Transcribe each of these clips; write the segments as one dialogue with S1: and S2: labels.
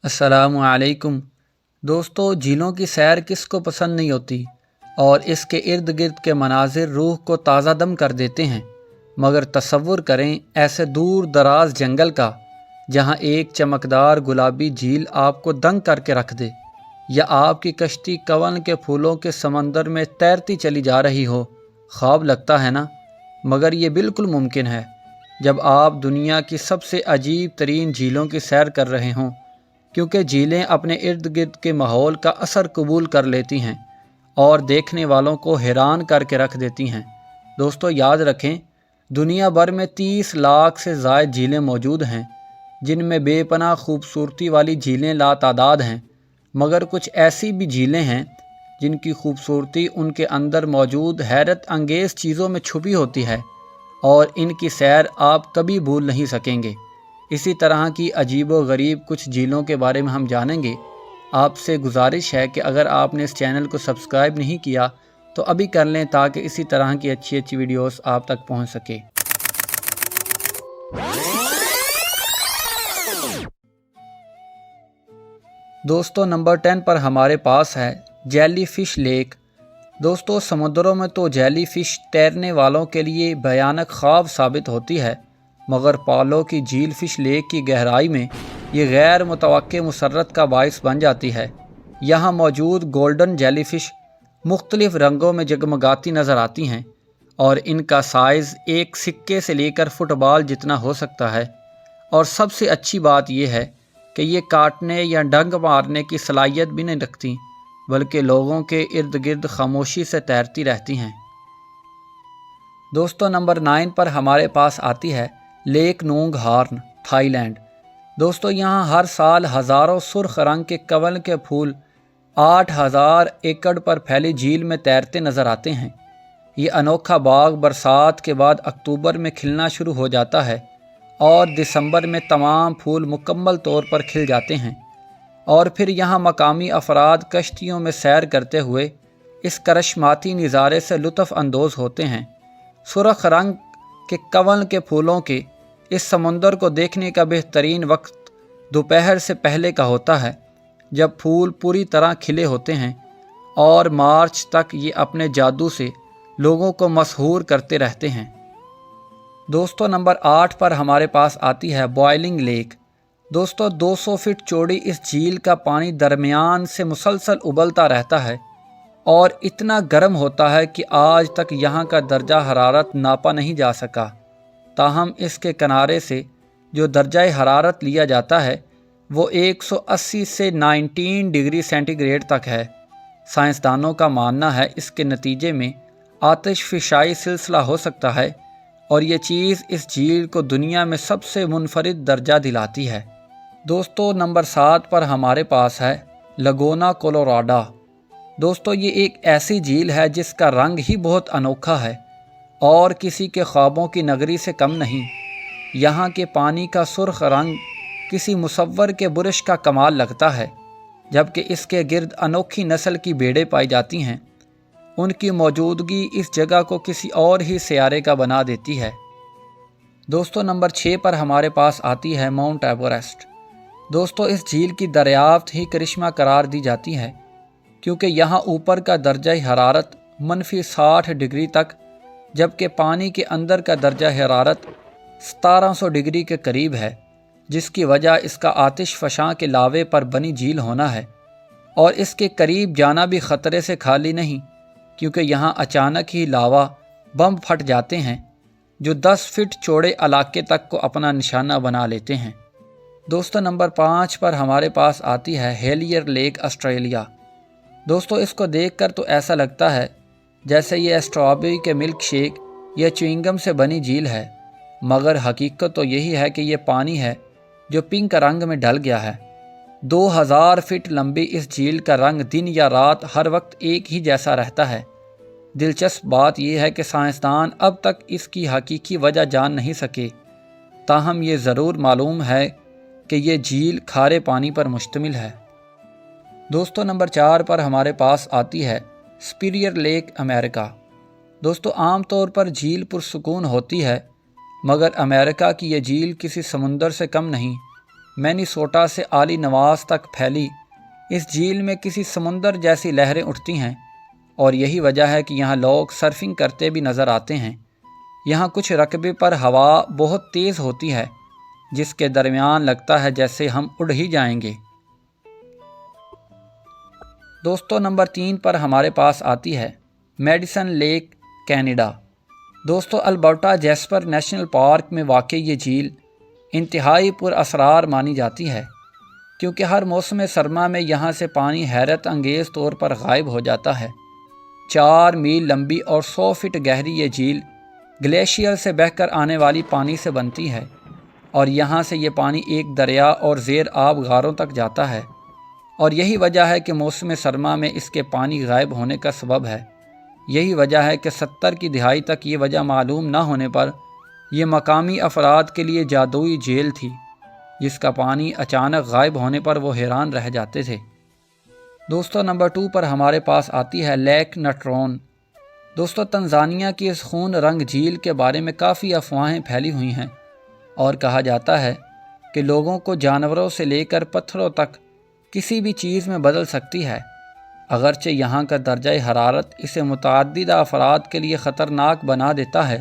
S1: अस्सलामु अलैकुम दोस्तों, झीलों की सैर किस को पसंद नहीं होती और इसके इर्द गिर्द के मनाजिर रूह को ताज़ा दम कर देते हैं। मगर तसव्वुर करें ऐसे दूर दराज जंगल का जहां एक चमकदार गुलाबी झील आपको दंग करके रख दे, या आपकी कश्ती कवन के फूलों के समंदर में तैरती चली जा रही हो। ख्वाब लगता है ना, मगर ये बिल्कुल मुमकिन है जब आप दुनिया की सबसे अजीब तरीन झीलों की सैर कर रहे हों, क्योंकि झीलें अपने इर्द गिर्द के माहौल का असर कबूल कर लेती हैं और देखने वालों को हैरान करके रख देती हैं। दोस्तों याद रखें, दुनिया भर में 30 लाख से ज़ायद झीलें मौजूद हैं, जिनमें बेपनाह खूबसूरती वाली झीलें लातादाद हैं। मगर कुछ ऐसी भी झीलें हैं जिनकी खूबसूरती उनके अंदर मौजूद हैरत अंगेज़ चीज़ों में छुपी होती है और इनकी सैर आप कभी भूल नहीं सकेंगे। इसी तरह की अजीबो गरीब कुछ झीलों के बारे में हम जानेंगे। आपसे गुजारिश है कि अगर आपने इस चैनल को सब्सक्राइब नहीं किया तो अभी कर लें, ताकि इसी तरह की अच्छी अच्छी वीडियोस आप तक पहुंच सके। दोस्तों नंबर 10 पर हमारे पास है जेली फिश लेक। दोस्तों समुद्रों में तो जेली फिश तैरने वालों के लिए भयानक ख्वाब साबित होती है, मगर पालो की झील फिश लेक की गहराई में ये गैर मुतवक्के मुसर्रत का बाइस बन जाती है। यहाँ मौजूद गोल्डन जेलीफिश मुख्तलिफ रंगों में जगमगाती नज़र आती हैं और इनका साइज़ एक सिक्के से लेकर फुटबॉल जितना हो सकता है। और सबसे अच्छी बात यह है कि ये काटने या डंक मारने की सलाहियत भी नहीं रखती, बल्कि लोगों के इर्द गिर्द खामोशी से तैरती रहती हैं। दोस्तों नंबर 9 पर हमारे पास आती है लेक नूंग हॉर्न, थाईलैंड। दोस्तों यहाँ हर साल हज़ारों सुर्ख रंग के कमल के फूल 8000 एकड़ पर फैली झील में तैरते नज़र आते हैं। ये अनोखा बाग बरसात के बाद अक्टूबर में खिलना शुरू हो जाता है और दिसंबर में तमाम फूल मुकम्मल तौर पर खिल जाते हैं। और फिर यहाँ मकामी अफराद कश्तियों में सैर करते हुए इस करिश्माती नज़ारे से लुत्फ़ अंदोज़ होते हैं। सुर्ख रंग के कमल के फूलों के इस समुंदर को देखने का बेहतरीन वक्त दोपहर से पहले का होता है, जब फूल पूरी तरह खिले होते हैं, और मार्च तक ये अपने जादू से लोगों को मशहूर करते रहते हैं। दोस्तों नंबर 8 पर हमारे पास आती है बॉइलिंग लेक। दोस्तों 200 फीट चौड़ी इस झील का पानी दरमियान से मुसलसल उबलता रहता है और इतना गर्म होता है कि आज तक यहाँ का दर्जा हरारत नापा नहीं जा सका। ताहम इसके किनारे से जो दर्जा हरारत लिया जाता है वो 180 से 19 डिग्री सेंटीग्रेड तक है। साइंसदानों का मानना है इसके नतीजे में आतिशफ़िशाई सिलसिला हो सकता है और ये चीज़ इस झील को दुनिया में सबसे मुनफरिद दर्जा दिलाती है। दोस्तों नंबर 7 पर हमारे पास है लगोना कोलोराडो। दोस्तों ये एक ऐसी झील है जिसका रंग ही बहुत अनोखा है और किसी के ख्वाबों की नगरी से कम नहीं। यहाँ के पानी का सुर्ख रंग किसी मुसव्वर के बुरश का कमाल लगता है, जबकि इसके गिर्द अनोखी नस्ल की भेड़ें पाई जाती हैं। उनकी मौजूदगी इस जगह को किसी और ही सियारे का बना देती है। दोस्तों नंबर 6 पर हमारे पास आती है माउंट एवरेस्ट। दोस्तों इस झील की दरियाफ्त ही करिश्मा करार दी जाती है, क्योंकि यहाँ ऊपर का दर्जा हरारत -60 डिग्री तक, जबकि पानी के अंदर का दर्जा हरारत 1700 डिग्री के करीब है, जिसकी वजह इसका आतिश फशां के लावे पर बनी झील होना है। और इसके करीब जाना भी ख़तरे से खाली नहीं, क्योंकि यहाँ अचानक ही लावा बम फट जाते हैं जो 10 फीट चौड़े इलाके तक को अपना निशाना बना लेते हैं। दोस्तों नंबर 5 पर हमारे पास आती है हेलियर लेक, ऑस्ट्रेलिया। दोस्तों इसको देखकर तो ऐसा लगता है जैसे ये स्ट्रॉबेरी के मिल्क शेक या च्युइंगम से बनी झील है, मगर हकीकत तो यही है कि ये पानी है जो पिंक रंग में ढल गया है। 2000 फीट लंबी इस झील का रंग दिन या रात हर वक्त एक ही जैसा रहता है। दिलचस्प बात यह है कि साइंसदान अब तक इसकी हकीकी वजह जान नहीं सके, ताहम ये ज़रूर मालूम है कि ये झील खारे पानी पर मुश्तमिल है। दोस्तों नंबर 4 पर हमारे पास आती है सुपीरियर लेक, अमेरिका। दोस्तों आम तौर पर झील पुरसुकून होती है, मगर अमेरिका की ये झील किसी समुंदर से कम नहीं। مینیسوٹا سے آلی نواز تک پھیلی اس جھیل میں کسی سمندر جیسی لہریں اٹھتی ہیں، اور یہی وجہ ہے کہ یہاں لوگ سرفنگ کرتے بھی نظر آتے ہیں۔ یہاں کچھ رقبے پر ہوا بہت تیز ہوتی ہے، جس کے درمیان لگتا ہے جیسے ہم اڑ ہی جائیں گے۔ دوستو نمبر 3 پر ہمارے پاس آتی ہے میڈیسن لیک، کینیڈا۔ دوستو البرٹا جیسپر نیشنل پارک میں واقع یہ جھیل انتہائی پر اسرار مانی جاتی ہے، کیونکہ ہر موسم سرما میں یہاں سے پانی حیرت انگیز طور پر غائب ہو جاتا ہے۔ 4 میل لمبی اور 100 فٹ گہری یہ جھیل گلیشیئر سے بہہ کر آنے والی پانی سے بنتی ہے، اور یہاں سے یہ پانی ایک دریا اور زیر آب غاروں تک جاتا ہے، اور یہی وجہ ہے کہ موسم سرما میں اس کے پانی غائب ہونے کا سبب ہے۔ یہی وجہ ہے کہ 70 کی دہائی تک یہ وجہ معلوم نہ ہونے پر یہ مقامی افراد کے لیے جادوئی جھیل تھی، جس کا پانی اچانک غائب ہونے پر وہ حیران رہ جاتے تھے۔ دوستو نمبر 2 پر ہمارے پاس آتی ہے لیک نٹرون۔ دوستو تنزانیہ کی اس خون رنگ جھیل کے بارے میں کافی افواہیں پھیلی ہوئی ہیں، اور کہا جاتا ہے کہ لوگوں کو جانوروں سے لے کر پتھروں تک کسی بھی چیز میں بدل سکتی ہے۔ اگرچہ یہاں کا درجہ حرارت اسے متعدد افراد کے لیے خطرناک بنا دیتا ہے،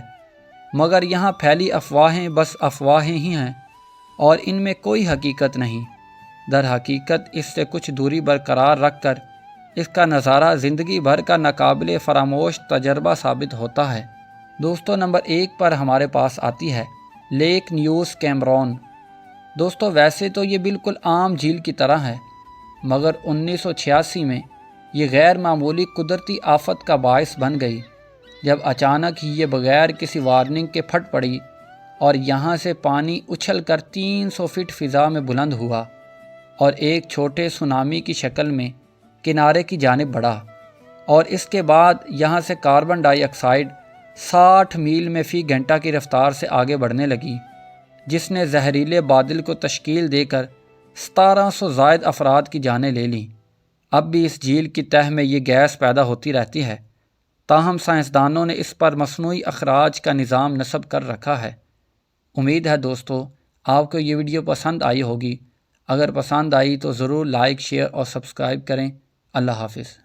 S1: مگر یہاں پھیلی افواہیں بس افواہیں ہی ہیں، اور ان میں کوئی حقیقت نہیں۔ در حقیقت اس سے کچھ دوری برقرار رکھ کر اس کا نظارہ زندگی بھر کا ناقابل فراموش تجربہ ثابت ہوتا ہے۔ دوستو نمبر 1 پر ہمارے پاس آتی ہے لیک نیوس کیمرون۔ دوستو ویسے تو یہ بالکل عام جھیل کی طرح ہے، مگر 1986 میں یہ غیر معمولی قدرتی آفت کا باعث بن گئی، جب اچانک ہی یہ بغیر کسی وارننگ کے پھٹ پڑی اور یہاں سے پانی اچھل کر 300 فٹ فضا میں بلند ہوا اور ایک چھوٹے سونامی کی شکل میں کنارے کی جانب بڑھا، اور اس کے بعد یہاں سے کاربن ڈائی آکسائیڈ 60 میل میں فی گھنٹہ کی رفتار سے آگے بڑھنے لگی، جس نے زہریلے بادل کو تشکیل دے کر 1700 زائد افراد کی جانیں لے لیں۔ اب بھی اس جھیل کی تہہ میں یہ گیس پیدا ہوتی رہتی ہے، تاہم سائنسدانوں نے اس پر مصنوعی اخراج کا نظام نصب کر رکھا ہے۔ امید ہے دوستو آپ کو یہ ویڈیو پسند آئی ہوگی۔ اگر پسند آئی تو ضرور لائک، شیئر اور سبسکرائب کریں۔ اللہ حافظ۔